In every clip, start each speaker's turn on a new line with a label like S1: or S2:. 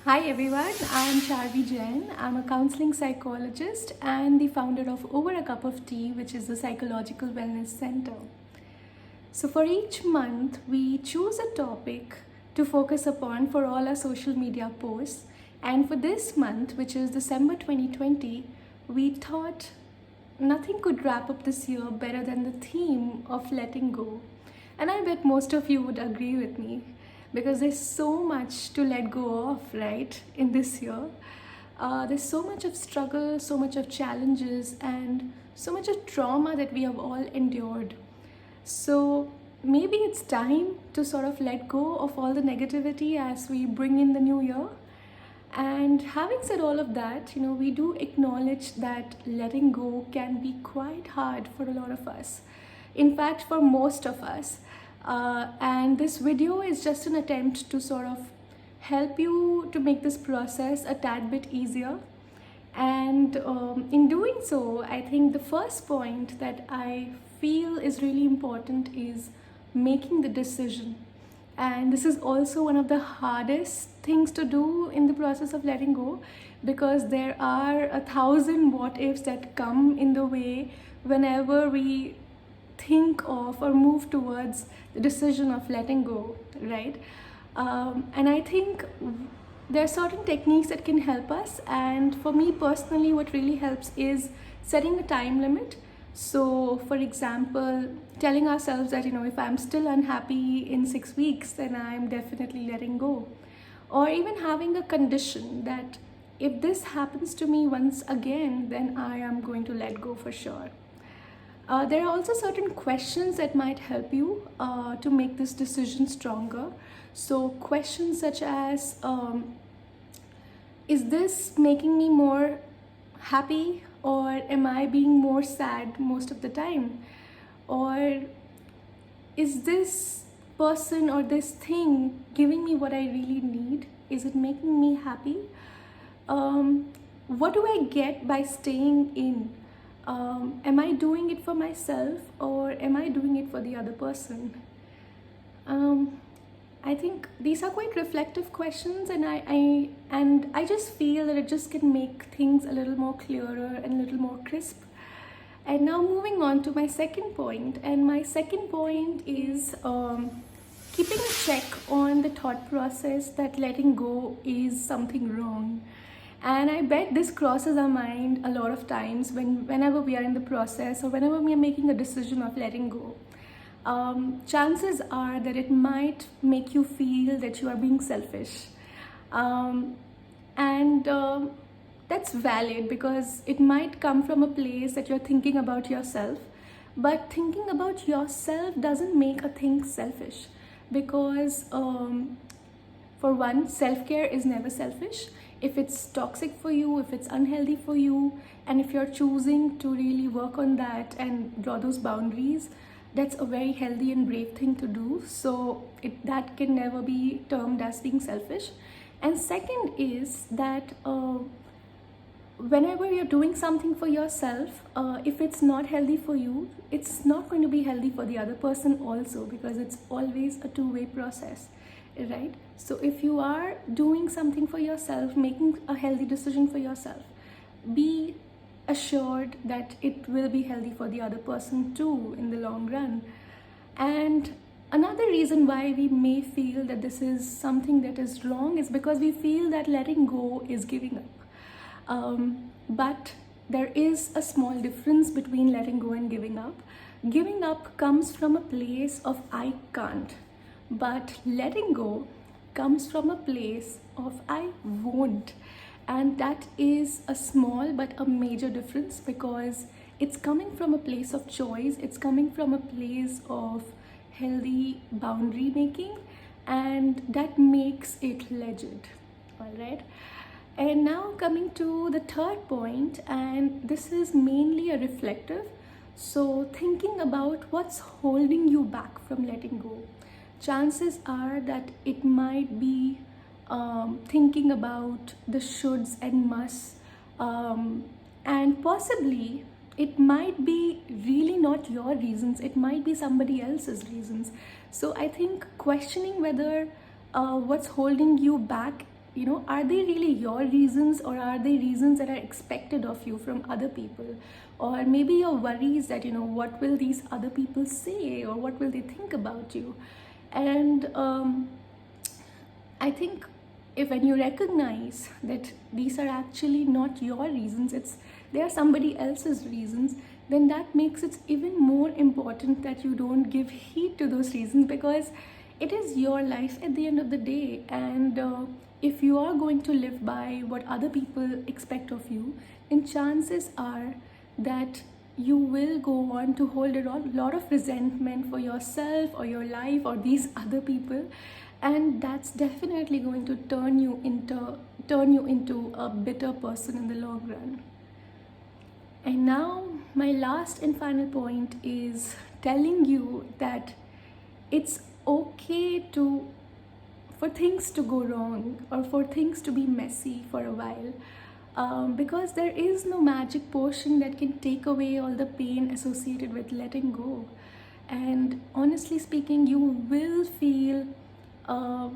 S1: Hi everyone, I am Charvi Jain. I'm a counseling psychologist and the founder of Over a Cup of Tea, which is a psychological wellness center. So, for each month, we choose a topic to focus upon for all our social media posts. And for this month, which is December 2020, we thought nothing could wrap up this year better than the theme of letting go. And I bet most of you would agree with me because there's so much to let go of, right, in this year. There's so much of struggle, so much of challenges, and so much of trauma that we have all endured. So maybe it's time to sort of let go of all the negativity as we bring in the new year. And having said all of that, we do acknowledge that letting go can be quite hard for a lot of us. In fact, for most of us. And this video is just an attempt to sort of help you to make this process a tad bit easier. And in doing so, I think the first point that I feel is really important is making the decision. And this is also one of the hardest things to do in the process of letting go because there are 1,000 what ifs that come in the way whenever we think of or move towards the decision of letting go, right? And I think there are certain techniques that can help us. And for me personally, what really helps is setting a time limit. So, for example, telling ourselves that, if I'm still unhappy in 6 weeks, then I'm definitely letting go. Or even having a condition that if this happens to me once again, then I am going to let go for sure. There are also certain questions that might help you to make this decision stronger. So, questions such as is this making me more happy, or am I being more sad most of the time? Or is this person or this thing giving me what I really need? Is it making me happy? What do I get by staying in? Am I doing it for myself or am I doing it for the other person? I think these are quite reflective questions, and I just feel that it just can make things a little more clearer and a little more crisp. And now moving on to my second point, and my second point is keeping a check on the thought process that letting go is something wrong. And I bet this crosses our mind a lot of times whenever we are in the process or whenever we are making a decision of letting go. Chances are that it might make you feel that you are being selfish. And that's valid because it might come from a place that you're thinking about yourself. But thinking about yourself doesn't make a thing selfish because, for one, self-care is never selfish. If it's toxic for you, if it's unhealthy for you, and if you're choosing to really work on that and draw those boundaries, that's a very healthy and brave thing to do. So that can never be termed as being selfish. And second is that whenever you're doing something for yourself, if it's not healthy for you, it's not going to be healthy for the other person also, because it's always a two-way process, right? So if you are doing something for yourself, making a healthy decision for yourself, be assured that it will be healthy for the other person too in the long run. And another reason why we may feel that this is something that is wrong is because we feel that letting go is giving up. But there is a small difference between letting go and giving up. Giving up comes from a place of I can't, but letting go comes from a place of I won't. And that is a small but a major difference because it's coming from a place of choice, it's coming from a place of healthy boundary making, and that makes it legit. All right. And now coming to the third point, and this is mainly a reflective. So, thinking about what's holding you back from letting go. Chances are that it might be thinking about the shoulds and musts, and possibly it might be really not your reasons, it might be somebody else's reasons. So I think questioning whether what's holding you back are they really your reasons, or are they reasons that are expected of you from other people? Or maybe your worries that, what will these other people say, or what will they think about you? And I think if when you recognize that these are actually not your reasons, they are somebody else's reasons, then that makes it even more important that you don't give heed to those reasons, because it is your life at the end of the day. And if you are going to live by what other people expect of you, then chances are that you will go on to hold a lot of resentment for yourself or your life or these other people, and that's definitely going to turn you into a bitter person in the long run. And now my last and final point is telling you that it's okay for things to go wrong, or for things to be messy for a while, because there is no magic potion that can take away all the pain associated with letting go. And honestly speaking, you will feel uh,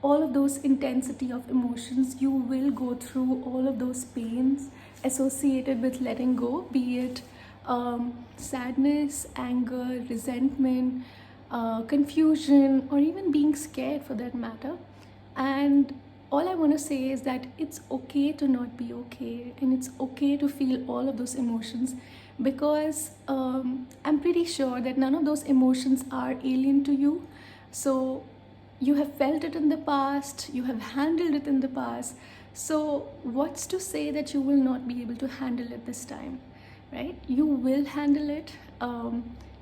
S1: all of those intensity of emotions. You will go through all of those pains associated with letting go, be it sadness, anger, resentment, confusion, or even being scared for that matter. And all I want to say is that it's okay to not be okay, and it's okay to feel all of those emotions, because I'm pretty sure that none of those emotions are alien to you. So you have felt it in the past, you have handled it in the past. So what's to say that you will not be able to handle it this time, right? You will handle it.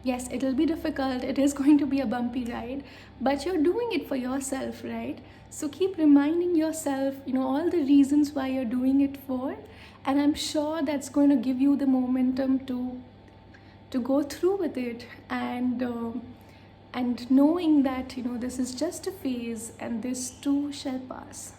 S1: Yes, it'll be difficult, it is going to be a bumpy ride, but you're doing it for yourself, right? So keep reminding yourself, all the reasons why you're doing it for, and I'm sure that's going to give you the momentum to go through with it. And knowing that, this is just a phase, and this too shall pass.